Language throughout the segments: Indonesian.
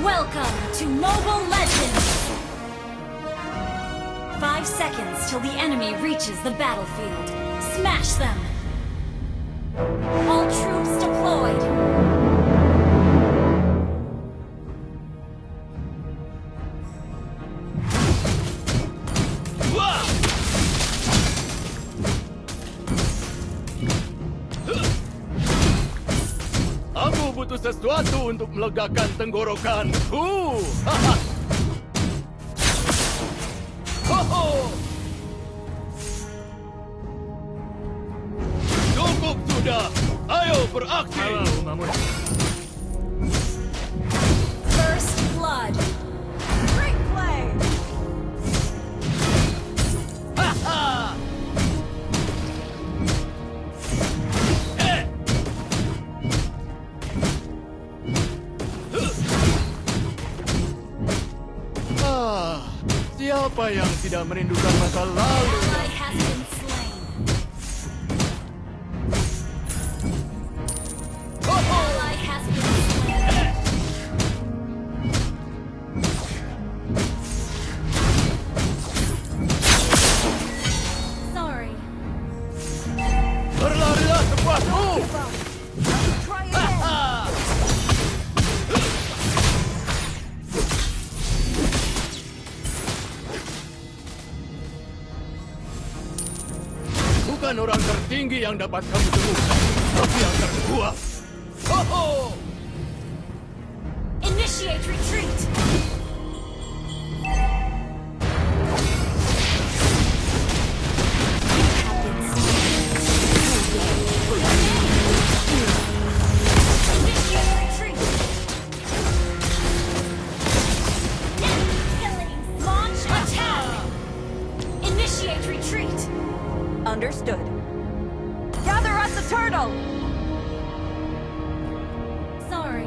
Welcome to Mobile Legends! 5 seconds till the enemy reaches the battlefield. Smash them! All troops deployed! Aku butuh sesuatu untuk melegakan tenggorokanku. Cukup sudah. Ayo beraksi. First blood. Great play. Siapa yang tidak merindukan masa lalu? Ally has been slain. Ally has been slain. Sorry. Berlarilah cepatmu! Try again. Bukan orang tertinggi yang dapat kamu temukan, tapi yang terkuat. Initiate retreat. Initiate retreat. Launch attack. Initiate retreat. Understood. Gather us a turtle! Sorry.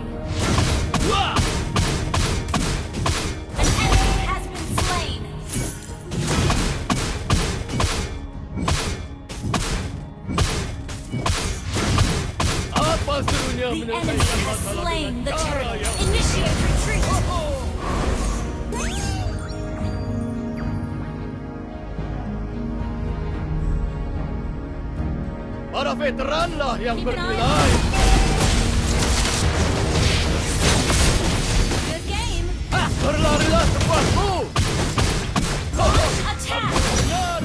An enemy has been slain. Apa serunya The enemy menyelesaikan has masalah slain dengan the cara turtle. yang... Initiate retreat. Para veteranlah yang Keep an eye bernilai. Good game. Berlarilah cepatmu! Launch attack. Benar.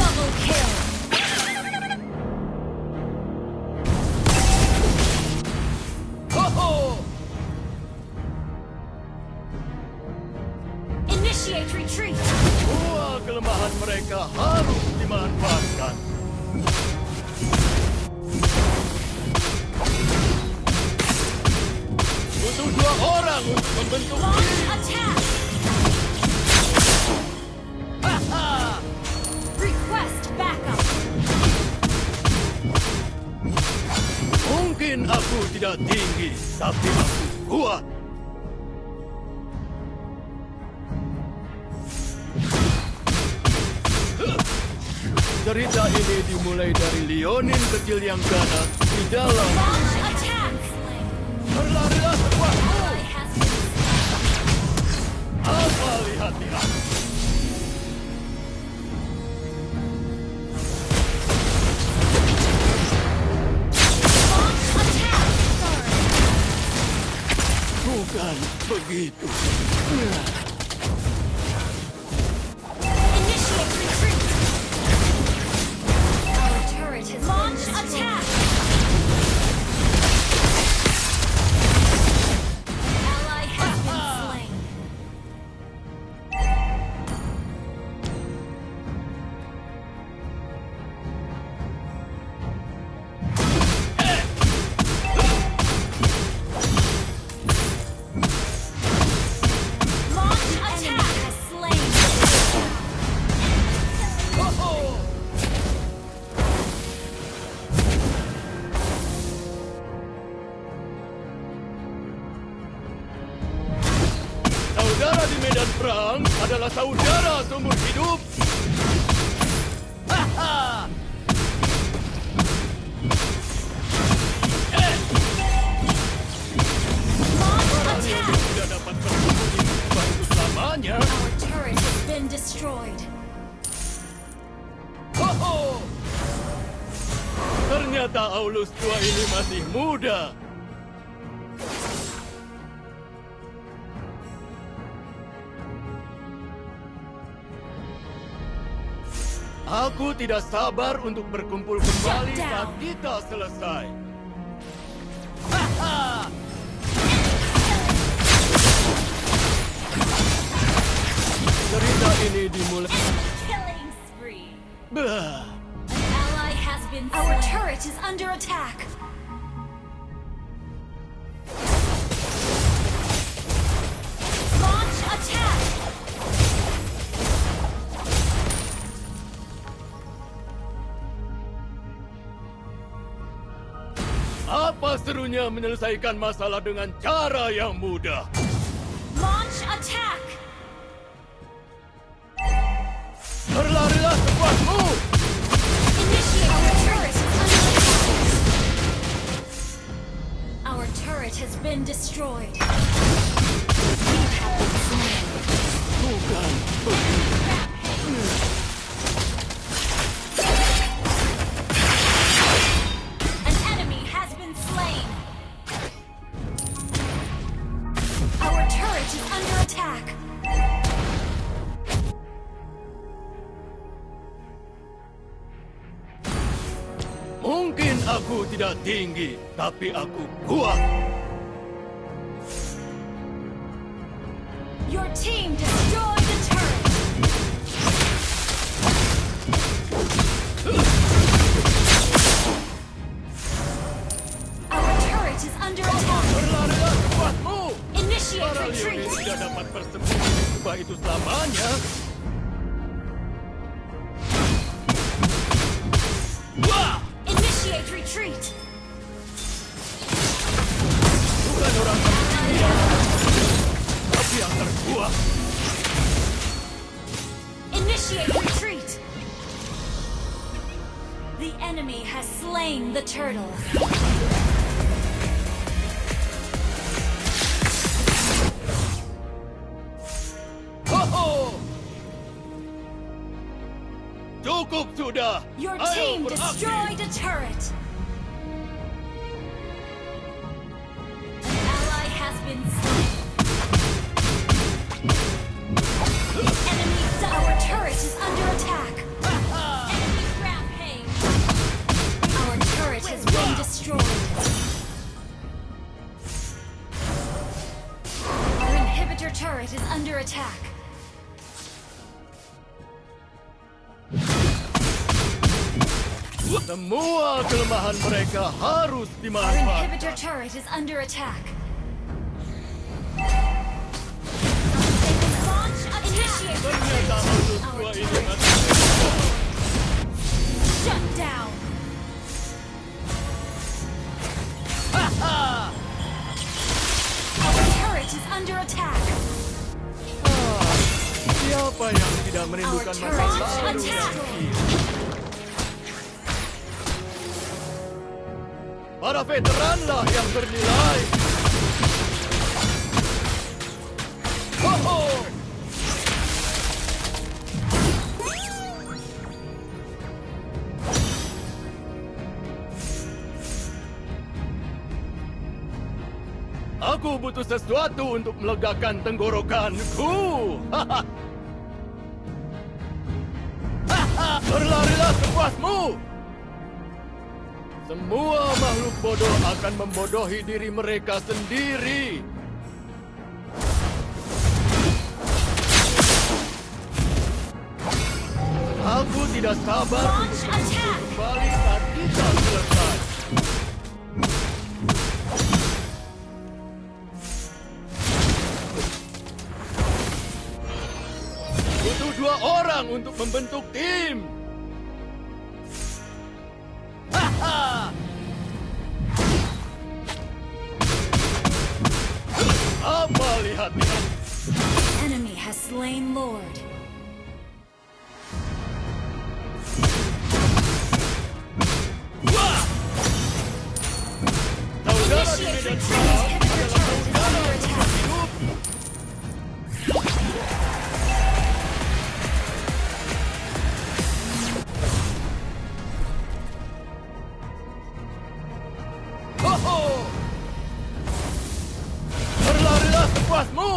Double kill. Initiate retreat. Semua kelemahan mereka harus dimanfaatkan. Butuh 2 orang untuk membentuk Launch tim. attack. Request backup. Mungkin aku tidak tinggi, tapi aku kuat. Cerita ini dimulai dari Leonin kecil yang ganas di dalam. Launch attack. Berlarilah cepatmu! Ally has been Apa lihat-lihat? launch attack. Sorry. Bukan begitu. Initiate retreat. Our turret has launch attack. Ally has been slain. Launch attack has slain. Saudara di medan perang adalah saudara seumur hidup. Tidak dapat bersembunyi baru selamanya. Our turret has been destroyed. Ho-ho! Ternyata Aulus tua ini masih muda. Aku tidak sabar untuk berkumpul kembali saat kita selesai. Cerita ini dimulai. Killing spree. Bah. An ally has been slain. Our turret is under attack. Launch attack. Apa serunya menyelesaikan masalah dengan cara yang mudah? Launch attack. Berlarilah sekuatmu! Initiate. Our turret is under attack. Our turret has been destroyed. We have been slain. Bukan. An enemy has been slain. Our turret is under attack. Mungkin aku tidak tinggi, tapi aku kuat. Your team destroyed the turret. Our turret is under attack. Berlarilah sekuatmu! Initiate Para retreat. Leonin tidak dapat bersembunyi di kubah itu selamanya. Wah! Initiate retreat. Bukan orang tertinggi, tapi yang terkuat. Initiate retreat. The enemy has slain the turtle. Ho-ho! Cukup sudah! Your Ayo team beraksi! destroyed a turret. An ally has been slain. Enemy, our turret is under attack. Enemy rampage. Our turret has been destroyed. Our inhibitor turret is under attack. Semua kelemahan mereka harus Our dimanfaatkan. inhibitor turret is under attack. Launch initiate. Ternyata Aulus tua Our ini turret masih shut down. Our turret is under attack. Siapa yang tidak merindukan Our masa turret lalu yang attack. kecil? Para veteranlah yang bernilai. Ho-ho! Aku butuh sesuatu untuk melegakan tenggorokanku. Berlarilah sepuasmu. Semua makhluk bodoh akan membodohi diri mereka sendiri. Aku tidak sabar Launch untuk attack. kembali saat kita selesai. Butuh 2 orang untuk membentuk tim. Apa lihat-lihat? Enemy has slain Lord. Initiate retreat. Inhibitor turret is under attack. Ho-ho! Berlarilah sepuasmu!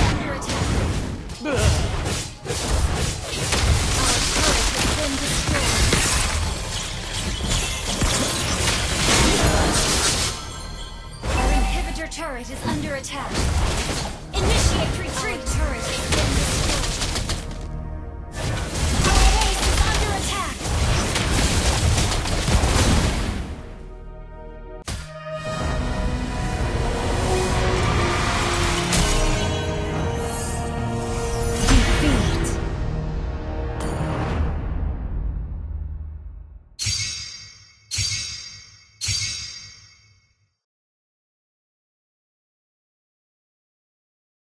Under attack. Blah. Our turret has been destroyed. Our inhibitor turret is under attack.